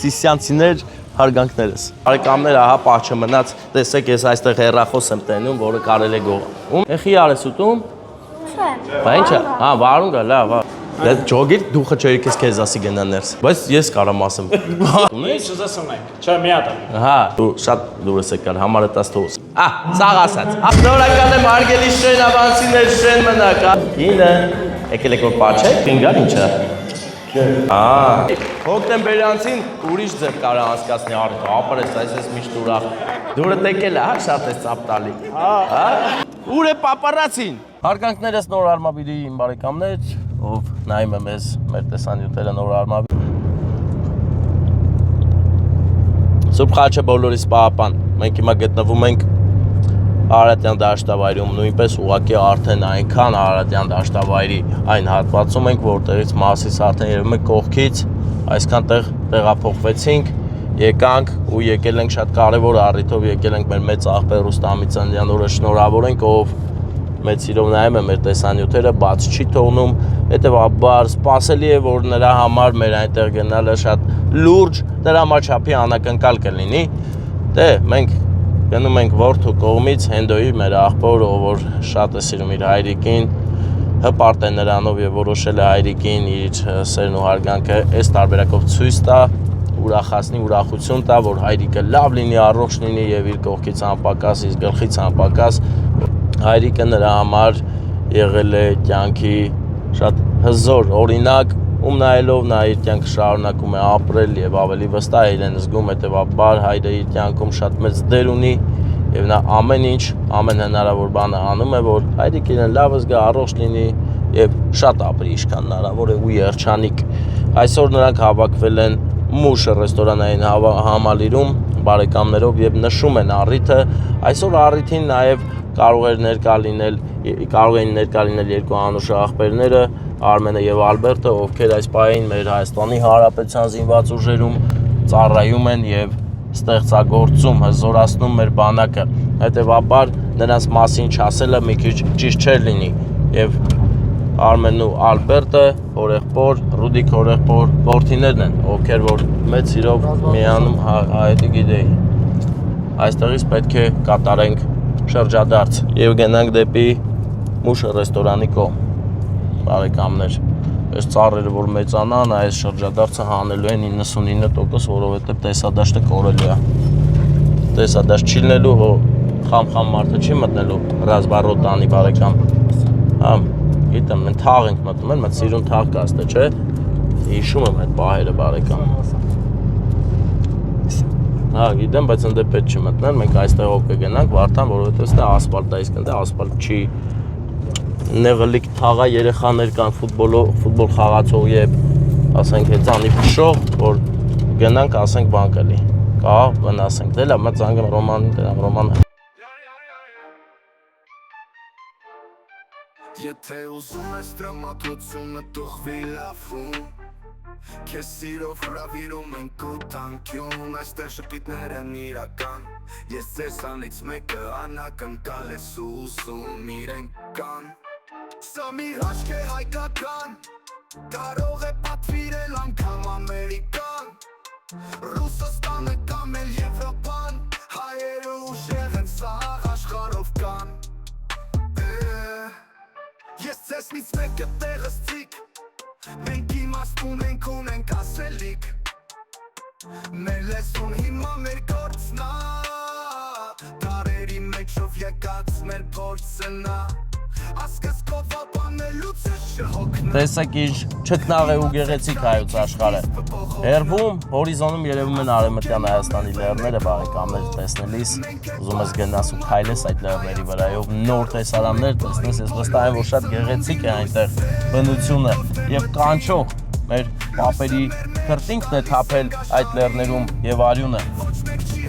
Սիսյանցիներ հարգանքներս։ Բարեկամներ, ահա պահ չմնաց, տեսեք ես այստեղ հեռախոս եմ տենում, որը կարել է գողա։ Ეხի արես ուտում։ Չէ։ Բա ի՞նչ է։ Հա, վարուն գա, լավ, հա։ Դե ջոգիր դուխը չերիքես քեզ ասի գնա ներս։ Բայց ես կարամ ասեմ։ Ես ուզում եմ։ Չէ, մի հատ։ Հա, դու շատ դուրս եկար, համարը տաս թողս։ Սաղ ասած։ Շնորհակալ եմ հարգելի շենավանցիներ, շեն մնաք։ Ինը, եկել եք որ պաչեք, կինգար ինչ է։ Հոկտեմբերյանցին ուրիշ ձև կարա անցկացնի արդյոք, ապրես այս միշտ ուրախ։ Դուրը տեկել է, հա, շատ ես ծապ տալի։ Ուր է պապարացին։ Հարգանքներս նոր արմավիրի իմ բարեկամներ, ով նայում է մեզ մեր տեսանյութերը նոր արմավիր։ Սուրբ խաչը բոլորիս պահապան, մենք հիմա գտնվում ենք Արարատյան դաշտավայրում, նույնպես ուղղակի արդեն այնքան Արարատյան դաշտավայրի այն հատվածում ենք, որտեղից մասից արդեն երևում է կողքից, այսքան տեղ տեղափոխվեցինք, եկանք ու եկել ենք շատ կարևոր առիթով, եկել ենք մեր մեծ աղբեր Ռուստամ Ամիցյանն, որը շնորհավորենք, ով մեծ սիրով նայում է մեր տեսանյութերը, բաց չի թողնում, հետևաբար սպասելի է, որ նրա համար մեր այնտեղ գնալը շատ լուրջ դրամաչափի անակնկալ կլինի։ Դե մենք գնում ենք որդու կողմից Հենդոյի մեր աղբոր, ով որ շատ է սիրում իր հայրիկին, հպարտ է նրանով եւ որոշել է հայրիկին իր սերն ու հարգանքը այս տարբերակով ցույց տա, ուրախացնի, ուրախություն տա, որ հայրիկը լավ լինի, առողջ լինի եւ իր կողքից անպակաս, իր գլխից անպակաս։ Հայրիկը նրա համար եղել է կյանքի շատ հզոր օրինակ, ում նայելով նա իր կյանքը շարունակում է ապրել եւ ավելի վստահ իրեն զգում, հետեւաբար հայրը իր կյանքում շատ մեծ դեր ունի եւ նա ամեն ինչ, ամեն հնարավոր բանը անում է, որ հայրիկը իրեն լավ զգա, առողջ լինի եւ շատ ապրի ինչքան հնարավոր է ու երջանիկ։ Այսօր նրանք հավաքվել են Մուշ ռեստորանային համալիրում բարեկամներով եւ նշում են առիթը։ Այսօր առիթին նաեւ կարող էին ներկա լինել երկու անուշ աղբերները, Արմենը եւ Ալբերտը, ովքեր այս պահին մեր Հայաստանի Հանրապետության զինված ուժերում ծառայում են եւ ստեղծագործում, հզորացնում մեր բանակը։ Հետեւաբար նրանց մասին չասելը մի քիչ ճիշտ չէր լինի եւ Արմենն ու Ալբերտը օրեղբոր, Ռուդիկ օրեղբոր որդիներն են, ովքեր որ մեծ սիրով միանում հայտի գիտեի։ Այստեղից պետք է կատարենք շրջադարձ եւ գնանք դեպի Մուշ ռեստորանի կողմ։ Բարեկամներ, այս ծառերը որ մեծանան, այս շրջադարձը հանելու են 99%, որովհետեւ տեսադաշտը կորելու է։ Տեսադաշտ չի լինելու, խամ մարդը չի մտնելու ռազմարոտանի բարեկամ։ Հա, գիտեմ, մենք թաղ ենք մտնում, մենք սիրուն թաղ կաստը, չէ՞։ Հիշում եմ այդ պահերը բարեկամ։ Հա, գիտեմ, բայց ընդ պետք չի մտնել, մենք այստեղով կգնանք Վարդան, որովհետեւ ստե ասֆալտ է, իսկ ընդ ասֆալտ չի։ Նեղլիկ թաղա երեխաներ կան ֆուտբոլ խաղացող եւ ասենք հեծանի փշող, որ գնանք, ասենք բան կլի։ Կա, վնասենք։ Դե լավ, մա ծանգեմ Ռոմանը։ Եթե ուզում ես դրամատությունը տուղվի լավում Քեզ սիրով հրավիրում ենք ու տանկյուն Այստեղ շպիտներ են իրական Ես ձեզ անից մեկը անակնկալ ես ուզում իրենք կան Սա մի հաշկ է հայկական Կարող է պատվիրել անգամ ամերիկան Ռուսաստանը կամ էլ Եվրոպան Հայերը ուժեղ են սաղ աշխարհով կան Ես ձեզնից մեկը տեղս ցիկ Մենք իմաստուն ունենք ասելիք Մեր լեզուն հիմա մեր գործն է Դարերի մեջով եկած մեր փորձն է Ասկսկով ապանելուց է շհոգն Տեսեք ինչ չքնաղ է ու գեղեցիկ հայոց աշխարհը Հերվում, հորիզոնում երևում են արևմտյան Հայաստանի լեռները բարեկամներ տեսնելիս Ուզում ես գնաս ու քայլես այդ լեռների վրայով նոր տեսարաններ տեսնես Ես վստահ եմ որ շատ գեղեցիկ է այնտեղ բնությունը եւ կանչող մեր պապերի քրտինքն է թափել այդ լեռներում եւ արյունը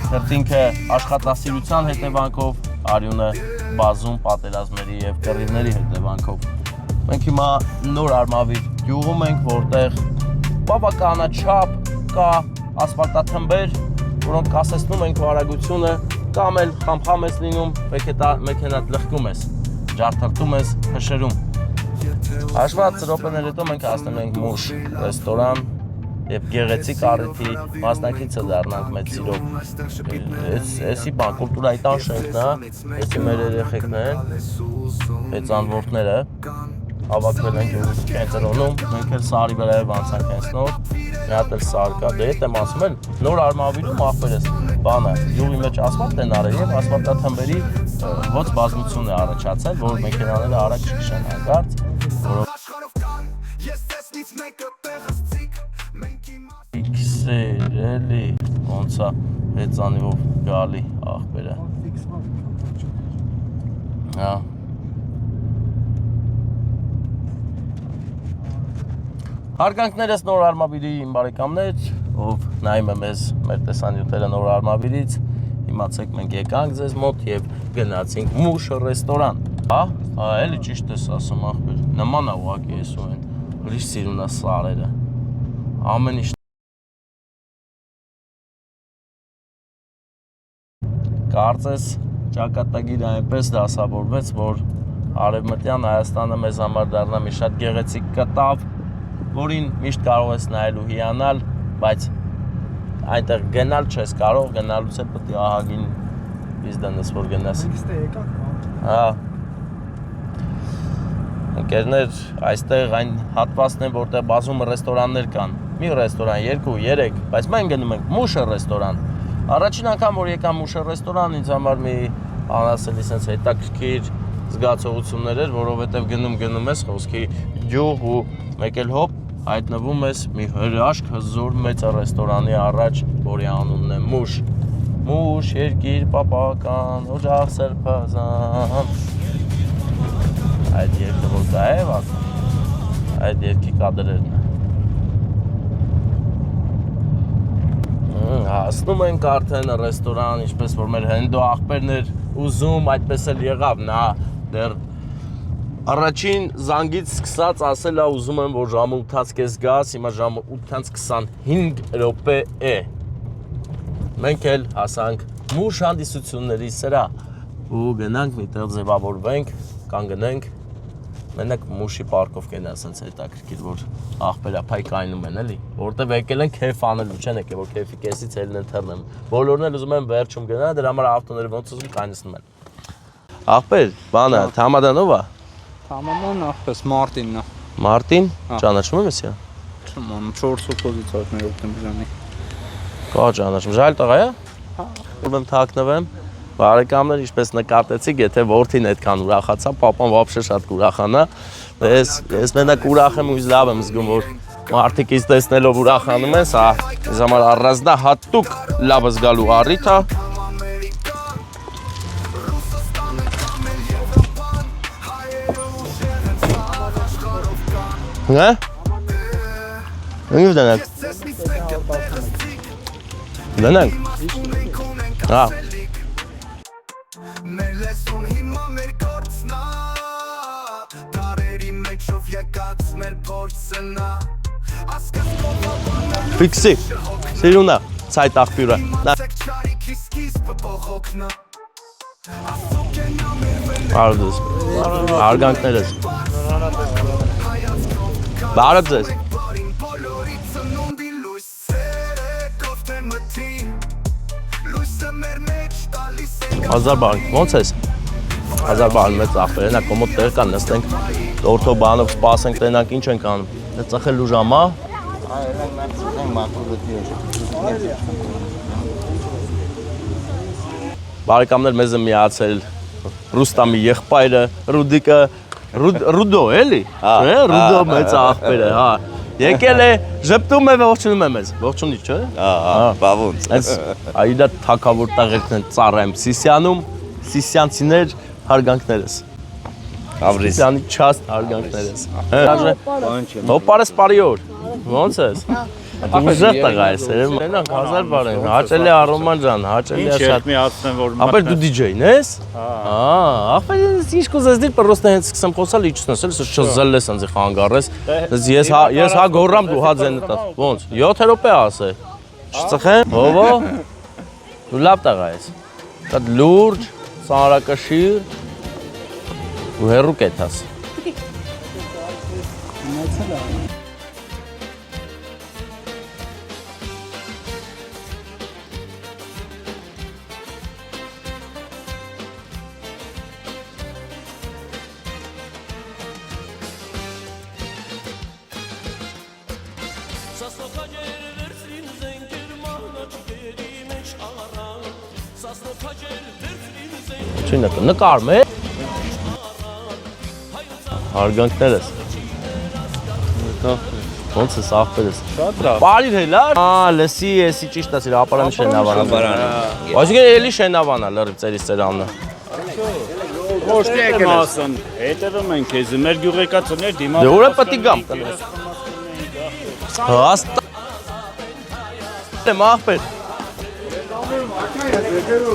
Քրտինքը աշխատասիրության հետևանքով արյունը բազում պատերազմների եւ կռիվների հետևանքով Մենք հիմա նոր Արմավիր գյուղում ենք, որտեղ բավականաչափ կա ասֆալտաթմբեր, որոնք կասեցնում են քո արագությունը կամ էլ խամխամ ես լինում, մեքենատ լղկում ես, ջարդրտում ես, փշերում։ Հաշված րոպեներ հետո մենք հասնում ենք Մուշ ռեստորան, եւ գեղեցիկ առիթի մասնակիցը դառնանք մեծ սիրով։ Էսի բան կուլտուրայի տան շենքն է, էսի մեր երեխեքն են, մեծանվորդները հավաքվել են գյուղի կենտրոնում, մենք էլ սարի վրայով անցանք հենց նոր, մի հատ էլ սար կա, դե հետ եմ ասում էլ նոր Արմավիրում ախպերս բանը, գյուղի մեջ ասֆալտ են արել եւ ասֆալտաթմբերի ոչ բազմություն է առաջացել, որ մեքենաները արագ չքշեն հանկարծ, որով Իքսեր, էլի, ոնց է հեծանիվով գալի ախպերը։ Հա։ Հարգանքներս նոր Արմավիրի իմ բարեկամներ, ով նայում է մեզ մեր տեսանյութերը նոր Արմավիրից, իմացեք մենք եկանք ձեզ մոտ եւ գնացինք Մուշ ռեստորան։ Հա, էլի ճիշտ ես ասում ախպեր, նման է ուղղակի ես ու են, ուրիշ սիրուն է սարերը, ամեն ինչ Կարծես ճակատագիրը այնպես դասավորվեց, որ Արևմտյան Հայաստանը մեզ համար դառնա մի շատ գեղեցիկ կտավ, որին միշտ կարող ես նայել ու հիանալ, բայց այնտեղ գնալ չես կարող, գնալուց է պետք է ահագին բիզնես որ գնաս։ Հա։ Ընկերներ, այստեղ այն հատվածն է, որտեղ բազում ռեստորաններ կան։ Մի ռեստորան, 2, 3, բայց մենք գնում ենք Մուշը ռեստորան։ Առաջին անգամ որ եկամ Մուշը ռեստորան, ինձ համար մի անասելի sense հետաքրքիր զգացողություններ էր, որովհետև գնում ես խոսքի գյուղ ու մեկ էլ հոպ հայտնվում ես մի հրաշք հզոր մեծ ռեստորանի առաջ, որի անունն է Մուշ։ Մուշ, երկիր պապական, օջախ սրբազան։ Այդ երկը որ դա է ասում, այդ երկի կադրերն է։ Հասնում ենք արդեն ռեստորան, ինչպես որ մեր հնդո աղբերն էր ուզում, այդպես էլ եղավ, նա դեռ առաջին զանգից սկսած ասել է ուզում եմ, որ ժամը 8-ից կես գաս, հիմա ժամը 8:25 րոպե է։ Մենք էլ հասանք Մուշ հանդիսությունների սրա ու գնանք միտեղ ձևավորվենք, կանգնենք, մենակ Մուշի պարկով կենա սենց հետաքրքիր, որ աղբերափայ կայնում են էլի, որտեղ եկել են քեֆ անելու, չեն եկել, որ քեֆի կեսից ելն են թռնեմ։ Բոլորն էլ ուզում են վերջում գնալ, դրա համար ավտոները ոնց ուզում կայնացնում են։ Աղբեր, բանը, Թամադանով է։ Թամանան ախպես Մարտինն է։ Մարտին, ճանաչում եմ էսի։ Չեմ 4 օպոզիցիաներ օգտեմբերյանի։ Կա ճանաչում, ժայլ տղա է։ Ուրեմն թաքնվեմ։ Բարեկամներ, ինչպես նկատեցիք, եթե որդին այդքան ուրախացա, papan вообще շատ կուրախանա։ Ես մենակ ուրախ եմ ու լավ եմ զգում, որ մարդիկ ինձ տեսնելով ուրախանում են, սա ինձ համար առանձնահատուկ լավ զգալու առիթ է։ Հա՞։ Ինչ դանակ։ Դանակ։ Հա։ Ֆիքսի, սիրունա, ցայտ աղբյուրը։ Բարդուս, արգանքներս։ Բարդ ձեզ։ Հազար բան, ոնց ես։ Հազար բան մեծ աղբեր, ենա կոմոդ տեղ կան, նստենք, օրթո բանով սպասենք, տենանք, ինչ ենք անում։ Դե ծխել ու ժամա։ Բարեկամներ մեզ է միացել Ռուստամի եղբայրը, Ռուդիկը, Ռուդո էլի, Ռուդո մեծ աղբերը, հա։ Եկել է, ժպտում է ողջունում է մեզ, ողջունի չէ։ Բավոնց։ Այս այդա թակավոր տաղերքն են ծառայում Սիսիանում, Սիսիանցիներ հարգանքներս։ Սիսիանի չաստ հարգանքներս։ Հոպարես բարի օր, ոնց ես։ Ուժեղ տղա ես, մենակ 1000 բան են, հաճելի Արոման ջան, հաճելի է շատ։ Ապեր դու DJ-ն ես։ Ախպեր ինչ կուզես դիր, պրոստը հենց սկսեմ խոսալ, իջնես, էլ չզել ես անձի խանգարես։ Ես հա գորրամ դու հա ձենը տաս։ Ոնց, 7 րոպե ասե։ Չծխեն, հովո։ Դու լավ տղա ես։ Շատ լուրջ, ծանրակշիռ ու հեռու կեթաս։ Չի նկարում է։ Հարգանքներս։ Ոնց է ախպերս։ Շատ լավ։ Բարի հելա։ Լսի, էսի ճիշտ է, ապարան շենավանա։ Այսինքն էլի շենավանա լրիվ ծերի սերաննը։ Ոչ թե եկել ասան, հետևում ենք քեզ, մեր գյուղեկացիներ դիմաց։ Դե ուր է պետք գամ տնես։ Հաստատ։ Եմ ախպեր։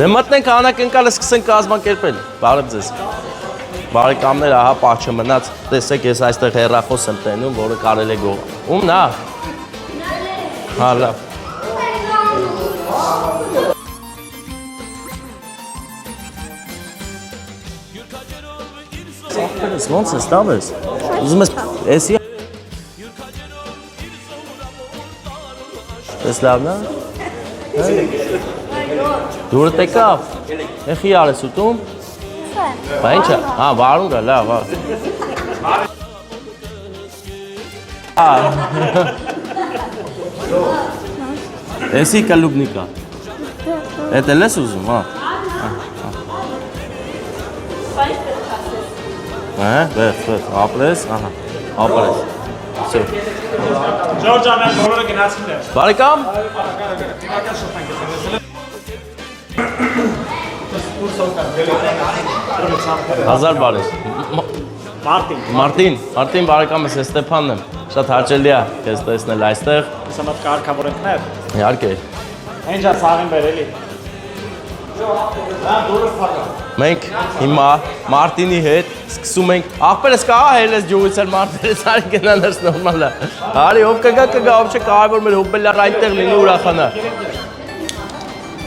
Դե մտնենք անակնկալը սկսենք կազմակերպել։ Բարև ձեզ։ Բարեկամներ, ահա պահ չմնաց, տեսեք ես այստեղ հեռախոս եմ տենում, որը կարել է գող։ Ումն է։ Հա, լավ։ Ախպերս, ոնց ես, լավ ես։ Ուզում ես, էսի։ Ես լավն է։ Դուրդ եկավ։ Էխի արես ուտում։ Բա ինչ է, վարունգ է, լավ, Էսի կլուբնիկա։ Էդ էլ ես ուզում, Բեխ, ապրես, ապրես, սո։ Ժորջ ամեն բոլորը գնացին դեր։ Բարեկամ։ Հազար բարես։ Մարտին բարեկամ ես, Ստեփանն եմ, շատ հաճելի է քեզ տեսնել այստեղ։ Ես ամատ կարգավոր ընկներ։ Իհարկե։ Ինչ է սաղին բերելի։ Մենք հիմա Մարտինի հետ սկսում ենք, ախպերս կա հել ես ջուղից էր Մարտինից արի գնաներս նորմալ է։ Արի, ով կգա, ով չէ կարևոր մեր հոբելյար այնտեղ լինի ուրախանա։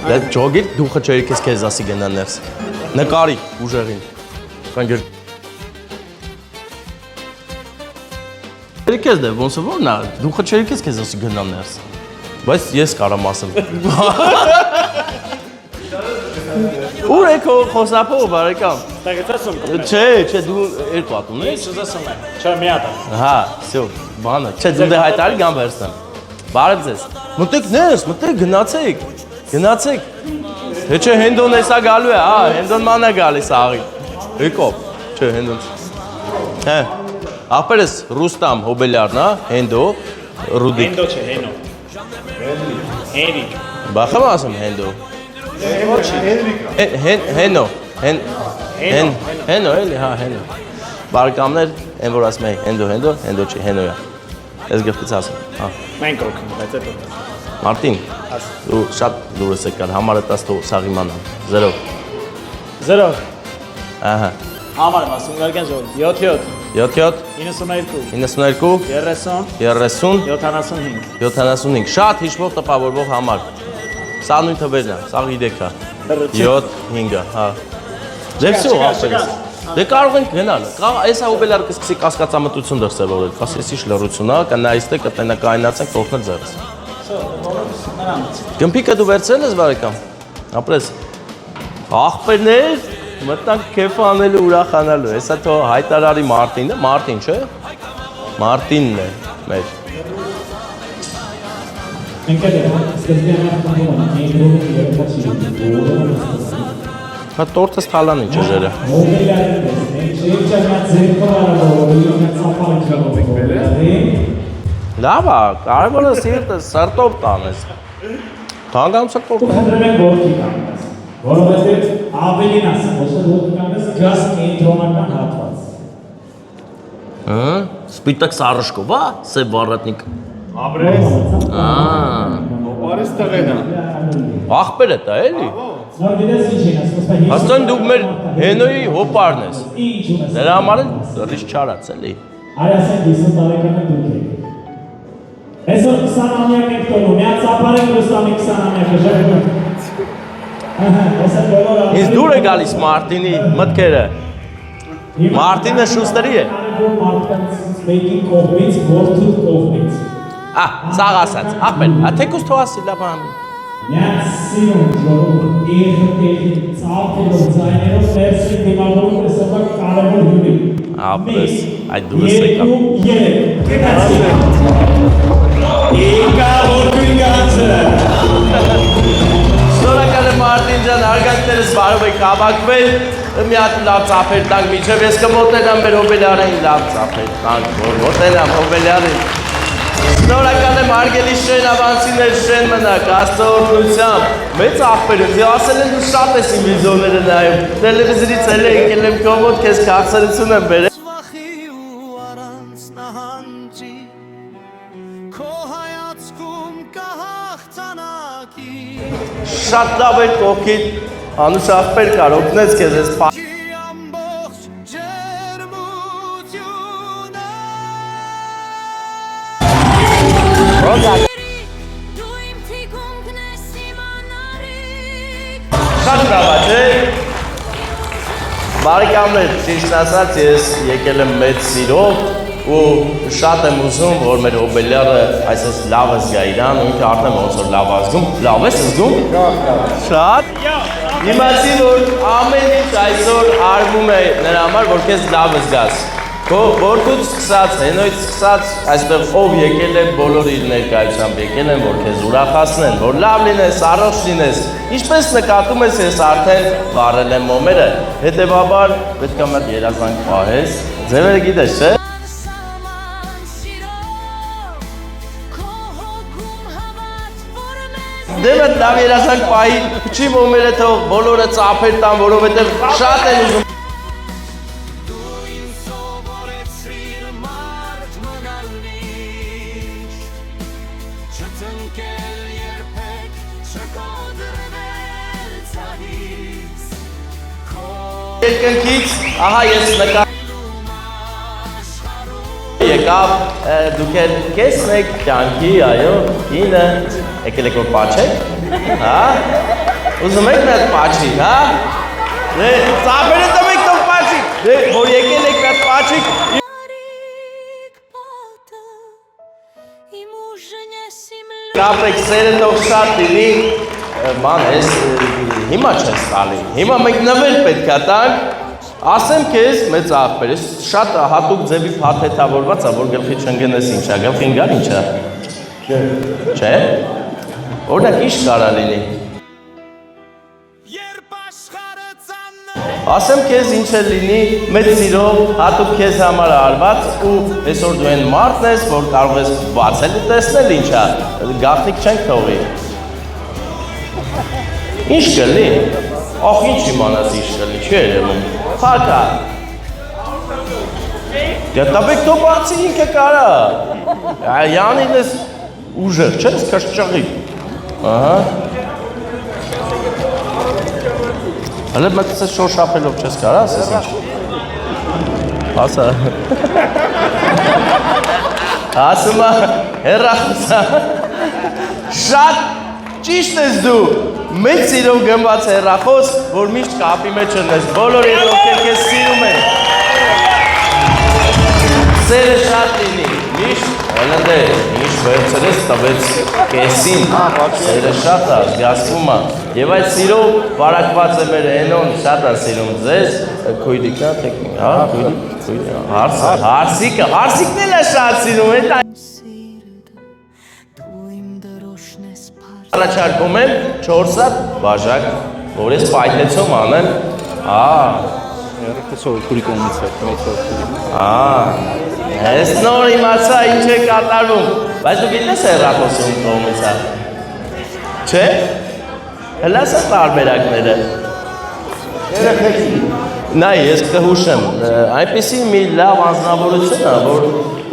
Դե ջոգիր դուխը չերի քեզ ասի գնաներս։ Նկարի ուժեղին։ Կանգեր։ Քեզ դե ոնց որն է, դուխը չերի քեզ ասի գնաներս։ Բայց ես կարամ ասեմ։ Ուր եք խոսափող բարեկամ։ Տեղեցում կպնես։ Չէ, դու երկու ատում ես։ Ինչ ուզեսում եք։ Չէ, մի հատ։ Հա, всё, բանը։ Չէ, դու դե հայտարարի գամ վերստեմ։ Բարև ձեզ։ Մտեք ներս, մտեք, գնացեք։ Գնացեք։ Թե չէ Հենդոն էսա գալու է, Հենդոն մանա գալիս աղի։ Եկով։ Չէ, Հենդոն։ Հա։ Ախպերս Ռուստամ Հոբելյարն է, Հենդո, Ռուդիկ։ Հենդո չէ, Հենո։ Հենրիկ։ Բախեմ ասեմ Հենդո։ Հենո, Հենո էլի, հա, Հենո։ Բարեկամներ, են որ ասում եմ Հենդո չի, Հենո է։ Ես գլխից ասեմ, հա։ Մենք օգնում, բայց այդ օգնում։ Մարտին, դու շատ դուրս եկար, համարը տաս թող սաղի մանամ, 0։ 0։ Ահա։ Համարը մասում գարգեն ժոլ, 7-7, 7-7, 92, 92, 30, 30, 75, 75, շատ հիշվող տպավորվող համար։ Սա նույն թվերն է, սա գիտեք է, 7, 5, հա։ Դե վсё, ապերես։ Դե կարող ենք գնալ, այսա ուբելար կսկսի կասկածամտություն դրսևորել, կաս ես ինչ լռություն է, կնայստե կտնա կայնացենք կողքնել ձեռս։ Գմփիկը դու վերցրել ես բարեկամ։ Ապրես։ Ախպերներ, մտանք քեֆ անելու ուրախանալու։ Հեսա թո հայտարարի Մարտինը, Մարտին չէ։ Մարտինն է մեր։ Հա տորտս թալան ինչ ժերը։ Լավ է, կարևորը սիրտը սրտով տանես։ Թանգանում սրտով տանես։ Որովհետև ավելին ասեմ, ոչ թե ոտքի կանես գազ կենտրոնական հատված։ Սպիտակ սարышկով, հա, սև վառատնիկ։ Ապրես։ Ապարես տղենա։ Ախպեր է դա էլի։ Նոր գիտես ինչ են ասում, Հաստան դու մեր Հենոյի հոպարն ես։ Դրա համար էլ ռիշ չարած էլի։ Արի ասենք 50 տարեկանը դուք եք։ Այսօր 20-ամյակ եք տոնում, միած ապարեք Ռուստամի 20-ամյակը ժողովուրդ։ Ինձ դուր է գալիս Մարտինի մտքերը։ Մարտինը Շուստերի է։ Մարդկանց մեկի կողմից, որդու կողմից։ Սաղ ասած, ախպեր, թեկուս թող ասի լավ ամի։ Միած սիրուն ժողովուրդ, երթ ծաղկելով ձայներով ներսին դիմավորում տեսողակ կարևոր հյուրի։ Ապրես, այդ դուրս եկա։ 2-3, գնացի։ Ինկա որքույն գանցը։ Շնորհակալ եմ Մարտին ջան, հարգանքներս բարով եք հավաքվել, մի հատ լավ ծափեր տանք միջև, ես կմոտենամ մեր Հոբելյանին լավ ծափեր տանք, որ մոտենամ Հոբելյանին։ Շնորհակալ եմ հարգելի Շեն ավանցիներ, Շեն մնաք, Աստծո օրհնությամբ, մեծ աղբեր եմ, ասել են դու շատ ես իմ վիդեոները նայում, տելևիզորից էլ եկել եմ քո մոտ, քեզ քաղցրություն եմ բերել։ Շատ լավ էր կողքիդ, Անուշ աղբեր կար, օգնեց քեզ ես Շատ լավ է, չէ՞։ Բարեկամներ, ճիշտ ասած, ես եկել եմ մեծ սիրով ու շատ եմ ուզում, որ մեր Հոբելյանը այսպես լավ զգա իրան, ու ինքը արդեն ոնց որ լավ զգում, լավ ես զգում։ Շատ։ Իմացի, որ ամեն ինչ այսօր արվում է նրա համար, որ քեզ լավ զգաս։ Քո որդուց սկսած, հենոյից սկսած, այստեղ ով եկել է, բոլոր իր ներկայությամբ եկել են, որ քեզ ուրախացնեն, որ լավ լինես, առողջ լինես։ Ինչպես նկատում ես, ես արդեն վառել եմ մոմերը, հետևաբար պետք է մոտ երազանք պահես, ձևերը գիտես, չէ՞։ Դե մոտ լավ երազանք պահի, չի մոմերը թող բոլորը ծափեր տան, որովհետև շատ են ուզում։ Երկնքից, ահա ես նկատում եկավ, դուք էլ կեսն եք կյանքի, այո, ինը, եկել եք որ պաչեք, հա, ուզում եք մետ պաչի, հա, ծապերը տմեք տող պաչիկ, որ եկել եք մետ պաչիկ, կապեք սերը տող շատ լինի, բան ես հիմա չես տալի, հիմա մենք նվեր պետք է տանք, ասեմ քեզ մեծ աղբեր, ես շատ հատուկ ձևի փաթեթավորված է, որ գլխի չընկնես ինչ է, գլխին գար ինչ է, չէ, օրինակ ինչ կարա լինի, ասեմ քեզ ինչ է լինի, մեծ սիրով, հատուկ քեզ համար արված ու այսօր դու են մարդն ես, որ կարող ես բացել ու տեսնել ինչ է, գաղտնիք չենք թողի, Ինչ կլի, ախ ինչ իմանաս ինչ կլի, չի երևում, խակա, տաբեք տո բացի ինքը կարա, յանին ես ուժեղ, չես կշճղի, հլը մտս ես շոշապելով չես կարա, ասես ինչ, ասա, ասումա, հեռախուսա, շատ ճիշտ ես դու, մեծ սիրով գնված հեռախոս, որ միշտ կապի մեջ ունես, բոլոր ովքեր քեզ սիրում են։ Սերը շատ լինի, միշտ, հելնդե, միշտ վերցրես տվեց կեսին, սերը շատ է, զգացվում է, և այդ սիրով վարակված է մեր հենոն, շատ է սիրում ձեզ, քույրիկա, հա, հարսիկը, հարսիկն էլ է շատ սիրում, Առաջարկում եմ 4 հատ բաժակ, որ ես պայթեցում անեմ, Երեքս օրքուրի կողմից է, մեծ օրքուրի։ Ես նոր իմացա ինչ է կատարվում, բայց դու գիտես հեռախոսում կողմից է, չէ, հլաս է տարբերակները, նայ, ես կհուշեմ, այնպիսի մի լավ անձնավորություն է, որ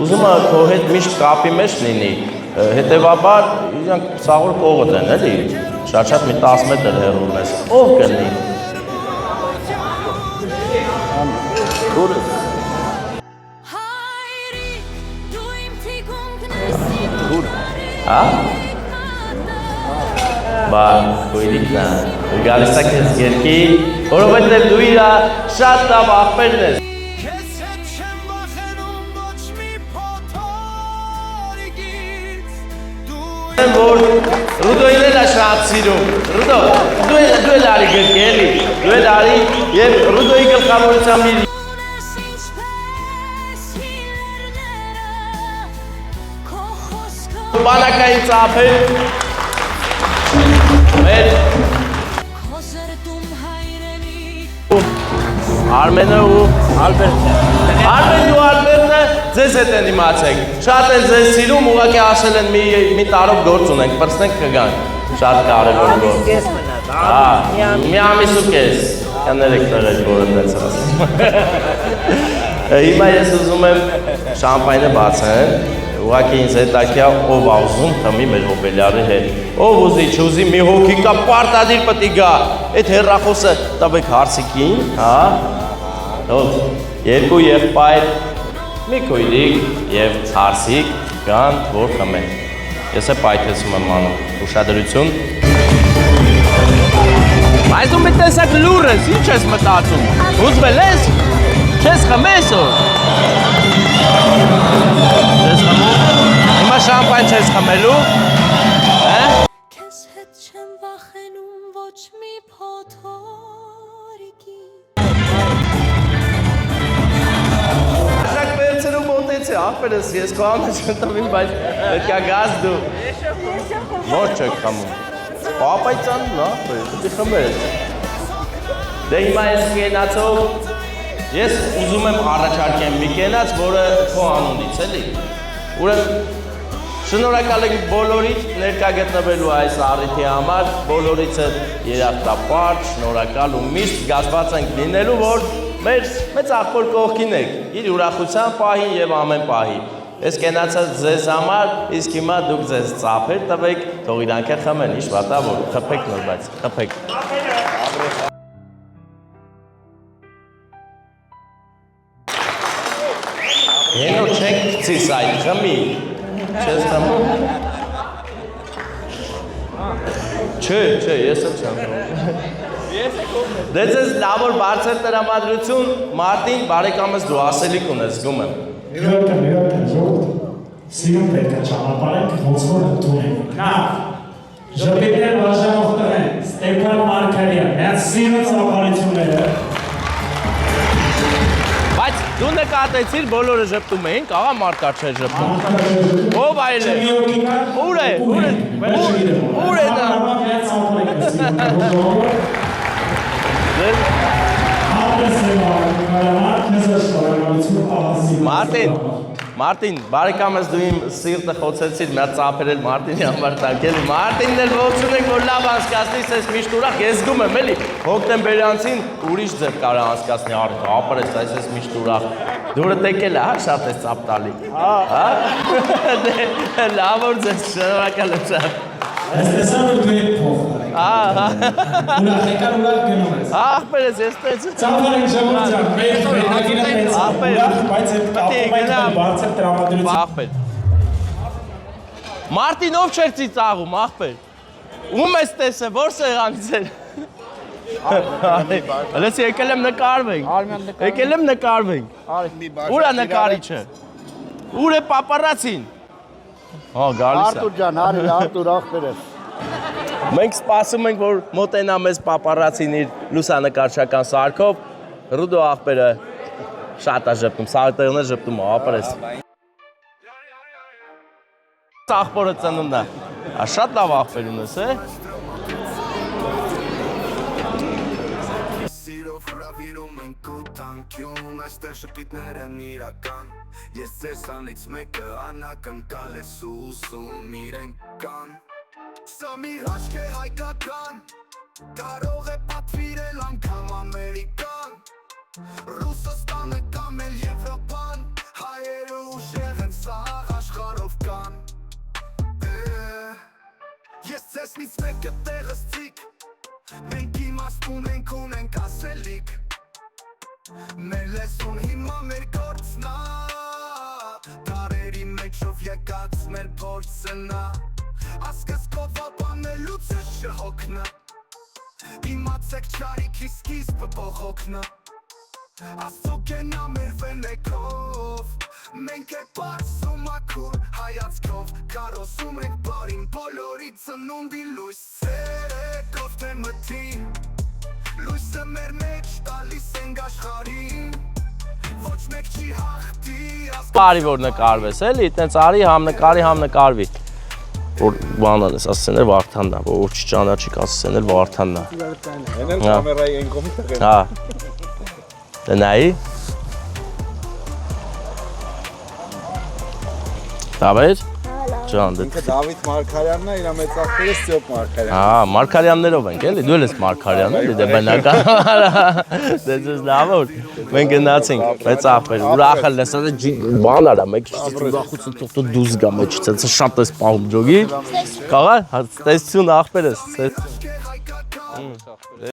ուզում է քո հետ միշտ կապի մեջ լինի, հետևաբար իրանք սաղոր կողոտ են, էլի, շատ մի 10 մետր հեռու ունես, ով կլնի։ Հա? Բա, քույրիկն է, գալիս է քեզ երկի, որովհետև դու իրա շատ լավ աղբերն ես։ Որ Ռուդոյին էլ է շատ սիրում, Ռուդո, դու էլ արի գրկի էլի, դու էլ արի և Ռուդոյի գլխավորությամբ իր Բանակային ծափեր։ Մեր Արմենը ու Արմենն ու Ալբերտը ձեզ հետ են իմացեք։ Շատ են ձեզ սիրում, ուղղակի ասել են մի տարով գործ ունենք, պրծնենք կգանք։ Շատ կարևոր գործ։ Մի ամիս ու կես։ Կաներեք տղեր, որը տենց ասում։ Հիմա ես ուզում եմ շամպայնը բացեմ, ուղղակի ինձ հետաքրքիր ով ա ուզում խմի մեր հոբելյարի հետ։ Ով ուզի, չուզի, մի հոգի կա, պարտադիր պետք է գա։ Այդ հեռախոսը տվեք հարսիկին, հա։ Ով երկու եղբայր, մի քույրիկ եւ հարսիկ կան, որ խմեն։ Ես է պայթեցում եմ անում, ուշադրություն։ Բայց դու մի տեսակ լուր ես, ինչ ես մտածում։ Ուզվել ես, չես խմես օր։ Չես խմում, հիմա շամպայն չես խմելու, Քեզ հետ չեմ վախենում ոչ մի փոթորիկի Շակ վերցրու մոտեցի, ախպերս ես քո անը չեմ տվին, բայց պետք է գազ դու։ Ոչ չեք խմում։ Պապայցան, ախպեր, պետք է խմես։ Դե հիմա ես կենացով, ես ուզում եմ առաջարկեմ մի կենաց, որը քո անունից էլի։ Ուրեմն շնորհակալ ենք բոլորիդ ներկա գտնվելու այս առիթի համար, բոլորից երախտապարտ, շնորհակալ ու միշտ զգացված ենք լինելու, որ մեծ աղբոր կողքին եք, իր ուրախության պահին եւ ամեն պահի։ Ես կենացած ձեզ համար, իսկ հիմա դուք ձեզ ծափեր տվեք, թող իրանքը խմեն, ինչ վատա որ, խփեք նոր, բայց խփեք։ Ենո չեք գցիս այդ, խմի, չես խմում։ Չէ, ես եմ չեմ խմում։ Դե ձեզ լավ որ բարձր տրամադրություն, Մարտին, բարեկամս դու ասելիք ունես, զգում եմ։ Իրական, ժողովուրդ, սիրուն պետք է ճանապարհենք, ոնց որ ընդունենք։ Նախ, ժպիտներ բաժանող տղեն, Ստեփան Մարգարյան, նրանց սիրուն ծափարությունները։ Բայց դու նկատեցիր բոլորը ժպտում էին, աղա Մարկար չէր ժպտում։ Ով այլ է։ Ուր է դա։ Մարտին, բարեկամս դու իմ սիրտը խոցեցիր, մի հատ ծափերել Մարտինի համար տակել։ Մարտինն էլ ողջուն ենք, որ լավ անցկացնես ես միշտ ուրախ, ես զգում եմ էլի, հոկտեմբերյանցին ուրիշ ձև կարա անցկացնի, ապրես, այս ես միշտ ուրախ։ Դուրը տեկել է, հա, շատ ես ծափ տալի։ Հա։ Լավ որ ձեզ շնորհակալ եմ շատ։ Այս տեսան ու դու եք փոխ։ Ուրախ եկար ուրախ գնում ես։ Ախպերս, ես տեց։ Ծափարենք ժողովուրդ ջան, մեր հետագիրը տենց ուրախ, բայց այդ կապում ենք բարձր տրամադրություն։ Ախպեր։ Մարտին ով չեր ծիծաղում, ախպեր։ Ում ես տեսը, որ սեղանից էր։ Հլես եկել եմ նկարվենք։ Եկել եմ նկարվենք։ Ուր է նկարիչը։ Ուր է պապարացին։ Հա, գալիս է։ Արտուր ջան, արի, Արտուր ախպերս։ Մենք սպասում ենք, որ մոտենա մեզ պապարացին իր լուսանկարչական սարքով։ Ռուդո ախպերը շատ է ժպտում, սաղտեղն է ժպտում, ապրես։ Ախպորը ծնունդ է։ Շատ լավ ախպեր ունես, է։ Սիրով հրավիրում ենք ու տանկյուն, այստեղ շպիտներ են իրական։ Ես ձեզ անից մեկը անակնկալ ես ուսում իրենք կան։ Սա մի հաշկ է հայկական, կարող է պատվիրել անգամ Ամերիկան, Ռուսաստանը կամ էլ Եվրոպան, հայերը ուժեղ են սաղ աշխարհով կան։ Ես ձեզնից մեկը տեղսցիկ, մենք իմաստուն ունենք ասելիք, մեր լեզուն հիմա մեր գործն է, դարերի մեջով եկած մեր փորձն է, ասկս կովաբանելուց ես չհոգնը, իմացեք չարիքի սկիզբը բողոքնը, աստծո կենա մեր վենեքով, մենք է պարսում ակուր հայացքով, կարոսում ենք բարին բոլորի ծնունդի լույսերով թե մթին, լույսը մեր մեջ տալիս ենք աշխարհին, ոչ մեկ չի հաղթի Բարի որ նկարվես, էլի, տենց արի համ նկարի, համ նկարվի։ որ բանան ես, ասեն էլ Վարդանն է, որ չճանաչի, ասեն էլ Վարդանն է։ Էնել կամերայի են կողմի տղեն։ Հա։ Դե նայի։ Դավիթ։ Ջան, դե։ Ինքը Դավիթ Մարգարյանն է, իր մեծ ախպերը Ստեփ Մարգարյանն։ Հա, Մարգարյաններով ենք էլի, դու ես Մարգարյան էլի, դե բնական։ Դե դες լավ որ մենք գնացինք, մեծ ախպեր, ուրախալ ես, բան արա, մեկ քիչ ուրախություն թող դուզ գա մեջից, ցած շատ ես պահում ջոգի։ Կաղա, տեսություն ախպերս։